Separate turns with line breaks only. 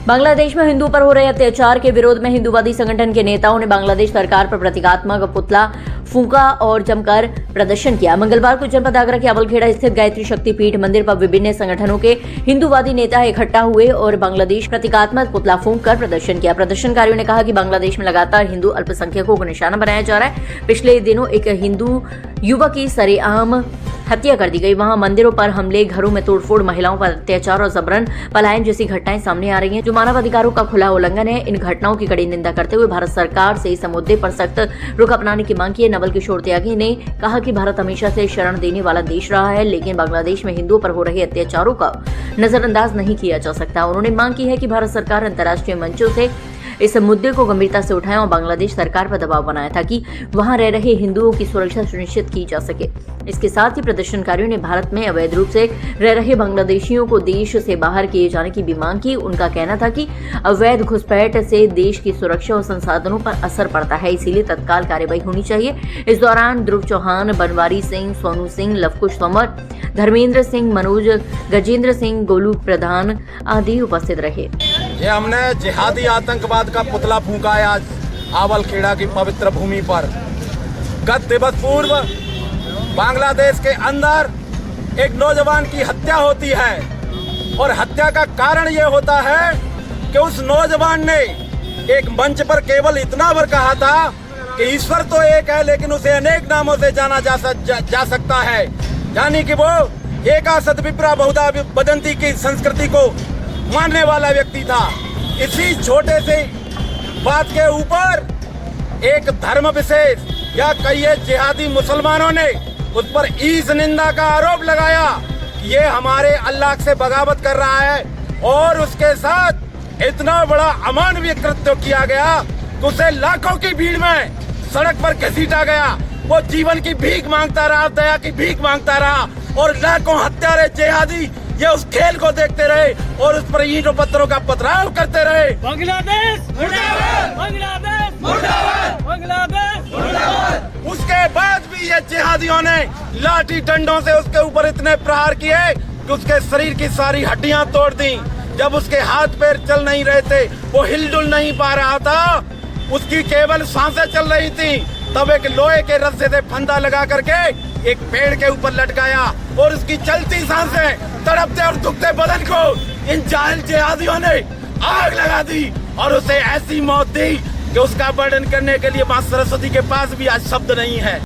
बांग्लादेश में हिंदू पर हो रहे अत्याचार के विरोध में हिंदूवादी संगठन के नेताओं ने बांग्लादेश सरकार पर प्रतीकात्मक पुतला फूंका और जमकर प्रदर्शन किया। मंगलवार को जनपद आगरा के अवलखेड़ा स्थित गायत्री शक्तिपीठ मंदिर पर विभिन्न संगठनों के हिंदूवादी नेता इकट्ठा हुए और बांग्लादेश प्रतीकात्मक पुतला फूंक कर प्रदर्शन किया। प्रदर्शनकारियों ने कहा कि बांग्लादेश में लगातार हिंदू अल्पसंख्यकों को निशाना बनाया जा रहा है। पिछले दिनों एक हिंदू युवक की सरेआम हत्या कर दी गई। वहां मंदिरों पर हमले, घरों में तोड़फोड़, महिलाओं पर अत्याचार और जबरन पलायन जैसी घटनाएं सामने आ रही हैं, जो मानवाधिकारों का खुला उल्लंघन है। इन घटनाओं की कड़ी निंदा करते हुए भारत सरकार से इस मुद्दे पर सख्त रुख अपनाने की मांग की है। नवल किशोर त्यागी ने कहा कि भारत हमेशा से शरण देने वाला देश रहा है, लेकिन बांग्लादेश में हिंदुओं पर हो रहे अत्याचारों का नजरअंदाज नहीं किया जा सकता। उन्होंने मांग की है कि भारत सरकार अंतर्राष्ट्रीय मंचों से इस मुद्दे को गंभीरता से उठाएं और बांग्लादेश सरकार पर दबाव बनाए ताकि वहां रह रहे हिंदुओं की सुरक्षा सुनिश्चित की जा सके। इसके साथ ही प्रदर्शनकारियों ने भारत में अवैध रूप से रह रहे बांग्लादेशियों को देश से बाहर किए जाने की भी मांग की। उनका कहना था कि अवैध घुसपैठ से देश की सुरक्षा और संसाधनों पर असर पड़ता है, इसीलिए तत्काल कार्रवाई होनी चाहिए। इस दौरान ध्रुव चौहान, बनवारी सिंह, सोनू सिंह, लवकुश तोमर, धर्मेंद्र सिंह, मनोज, गजेंद्र सिंह, गोलू प्रधान आदि उपस्थित रहे।
ये हमने जिहादी आतंकवाद का पुतला फूंका है आज आवलखेड़ा की पवित्र भूमि पर। गत दिवस पूर्व बांग्लादेश के अंदर एक नौजवान की हत्या होती है और हत्या का कारण ये होता है कि उस नौजवान ने एक मंच पर केवल इतना भर कहा था कि ईश्वर तो एक है, लेकिन उसे अनेक नामों से जाना जा सकता है। यानी कि वो एका सद विप्रा बहुधा वदंती की संस्कृति को मानने वाला व्यक्ति था। इसी छोटे से बात के ऊपर एक धर्म विशेष या कई जिहादी मुसलमानों ने उस पर ईज निंदा का आरोप लगाया कि ये हमारे अल्लाह से बगावत कर रहा है, और उसके साथ इतना बड़ा अमानवीय कृत्य किया गया कि उसे लाखों की भीड़ में सड़क पर घसीटा गया। वो जीवन की भीख मांगता रहा, दया की भीख मांगता रहा, और लाखों हत्यारे जिहादी ये उस खेल को देखते रहे और उस पर ईंटों पत्थरों का पथराव करते रहे।
बांग्लादेश मुर्दाबाद, बांग्लादेश मुर्दाबाद, बांग्लादेश मुर्दाबाद।
उसके बाद भी ये जिहादियों ने लाठी डंडों से उसके ऊपर इतने प्रहार किए कि उसके शरीर की सारी हड्डियां तोड़ दी। जब उसके हाथ पैर चल नहीं रहे थे, वो हिलडुल नहीं पा रहा था, उसकी केवल सांसें चल रही थी, तब एक लोहे के रस्से से फंदा लगा करके एक पेड़ के ऊपर लटकाया और उसकी चलती सांसें, तड़पते और दुखते बदन को इन जाहिल जिहादियों ने आग लगा दी और उसे ऐसी मौत दी कि उसका वर्णन करने के लिए मां सरस्वती के पास भी आज शब्द नहीं है।